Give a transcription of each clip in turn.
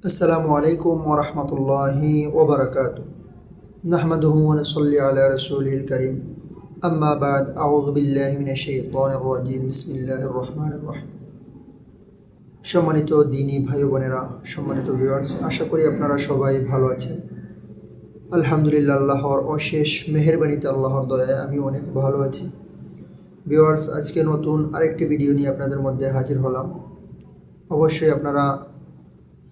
আসসালামু আলাইকুম ওয়া রাহমাতুল্লাহি ওয়া বারাকাতুহু নাহমাদুহু ওয়া নুসাল্লি আলা রাসূলিল কারীম আম্মা বাদ আউযু বিল্লাহি মিনাশ শাইতানির রাজীম বিসমিল্লাহির রহমানির রহিম। সম্মানিত দ্বীনী ভাই বোনেরা, সম্মানিত ভিউয়ার্স, আশা করি আপনারা সবাই ভালো আছেন। আলহামদুলিল্লাহ, আল্লাহর অশেষ মেহেরবানিতে, আল্লাহর দয়ায় আমি অনেক ভালো আছি। ভিউয়ার্স, আজকে নতুন আরেকটি ভিডিও নিয়ে আপনাদের মধ্যে হাজির হলাম। অবশ্যই আপনারা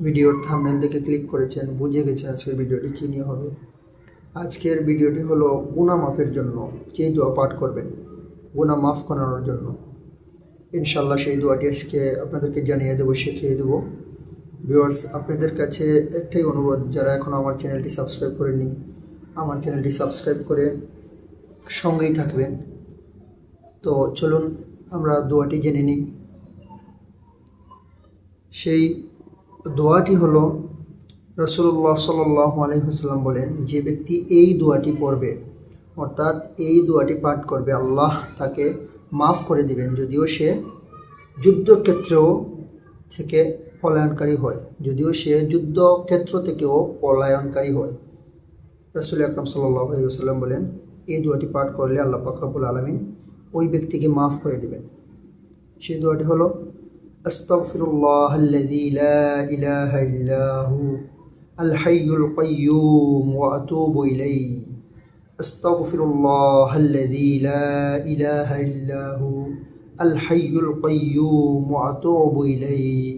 ভিডিওর থাম্বনেল দেখে ক্লিক করেছেন, বুঝে গেছেন আজকের ভিডিওটি কী নিয়ে হবে। আজকের ভিডিওটি হলো গুনাহ মাফের জন্য যেই দোয়া পাঠ করবেন, গুনাহ মাফ করানোর জন্য। ইনশাল্লাহ সেই দোয়াটি আজকে আপনাদেরকে জানিয়ে দেবো, শিখিয়ে দেবো। ভিউয়ার্স, আপনাদের কাছে একটাই অনুরোধ, যারা এখনও আমার চ্যানেলটি সাবস্ক্রাইব করেননি, আমার চ্যানেলটি সাবস্ক্রাইব করে সঙ্গেই থাকবেন। তো চলুন আমরা দোয়াটি জেনে নিই। সেই দোয়াটি হলো, রাসূলুল্লাহ সাল্লাল্লাহু আলাইহি ওয়াসাল্লাম বলেন, যে ব্যক্তি এই দোয়াটি পড়বে, অর্থাৎ এই দোয়াটি পাঠ করবে, আল্লাহ তাকে মাফ করে দিবেন, যদিও সে যুদ্ধক্ষেত্রেও থেকে পলায়নকারী হয়, রাসূল আকরাম সাল্লাল্লাহু আলাইহি ওয়াসাল্লাম বলেন, এই দোয়াটি পাঠ করলে আল্লাহ পাক রব্বুল আলামিন ওই ব্যক্তিকে মাফ করে দিবেন। সেই দোয়াটি হলো, আস্তাগফিরুল্লাহাল্লাযী লা ইলাহা ইল্লা হু আল হাইয়ুল কাইয়্যুম ওয়া আতুবু ইলাইহি। আস্তাগফিরুল্লাহাল্লাযী লা ইলাহা ইল্লা হু আল হাইয়ুল কাইয়্যুম ওয়া আতুবু ইলাইহি।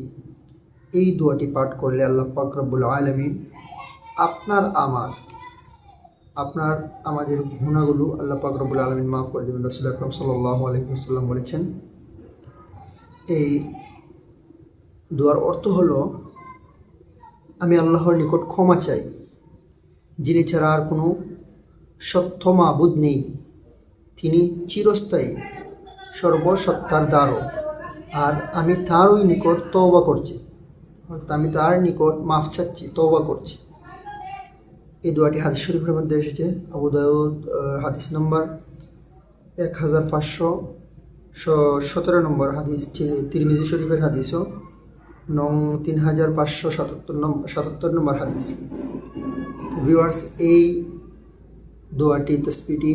এই দোয়াটি পাঠ করলে আল্লাহ পাক রব্বুল আলামিন আমাদের গুনাহগুলো আল্লাহ পাক রব্বুল আলামিন মাফ করে দেবেন। রাসূল আকরাম সাল্লাল্লাহু আলাইহি ওয়াসাল্লাম বলেছেন, এই দোয়ার অর্থ হলো, আমি আল্লাহর নিকট ক্ষমা চাই, যিনি ছাড়া আর কোনো সত্য মাবুদ নেই, তিনি চিরস্থায়ী সর্বসত্তার ধারক, আর আমি তারই নিকট তওবা করছি, অর্থাৎ আমি তার নিকট মাফ চাচ্ছি, তওবা করছি। এই দোয়াটি হাদিস শরীফের মধ্যে এসেছে। আবু দাউদ হাদিস নম্বর 1517 নম্বর হাদিস, তিরমিজি শরীফের হাদিসও নং 3577 নম্বর হাদিস। ভিউয়ার্স, এই দোয়াটি, তসবিহটি,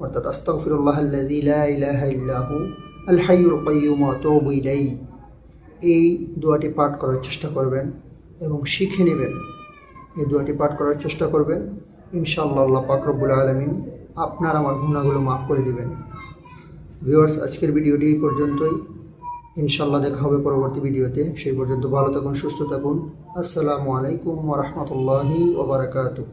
অর্থাৎ আস্তাগফিরুল্লাহাল্লাযী লা ইলাহা ইল্লা হু আল হাইয়ুল কাইয়্যুম ওয়া আতুবু ইলাইহি, এই দোয়াটি পাঠ করার চেষ্টা করবেন এবং শিখে নেবেন। এই দোয়াটি পাঠ করার চেষ্টা করবেন, ইনশাআল্লাহ আল্লাহ পাক রব্বুল আলামিন আপনার আমার গুনাহগুলো মাফ করে দিবেন। ভিউয়ার্স, আজকের ভিডিওটি এই পর্যন্তই। ইনশাআল্লাহ দেখা হবে পরবর্তী ভিডিওতে। সেই পর্যন্ত ভালো থাকুন, সুস্থ থাকুন। আসসালামু আলাইকুম ওয়া রাহমাতুল্লাহি ওয়া বারাকাতুহু।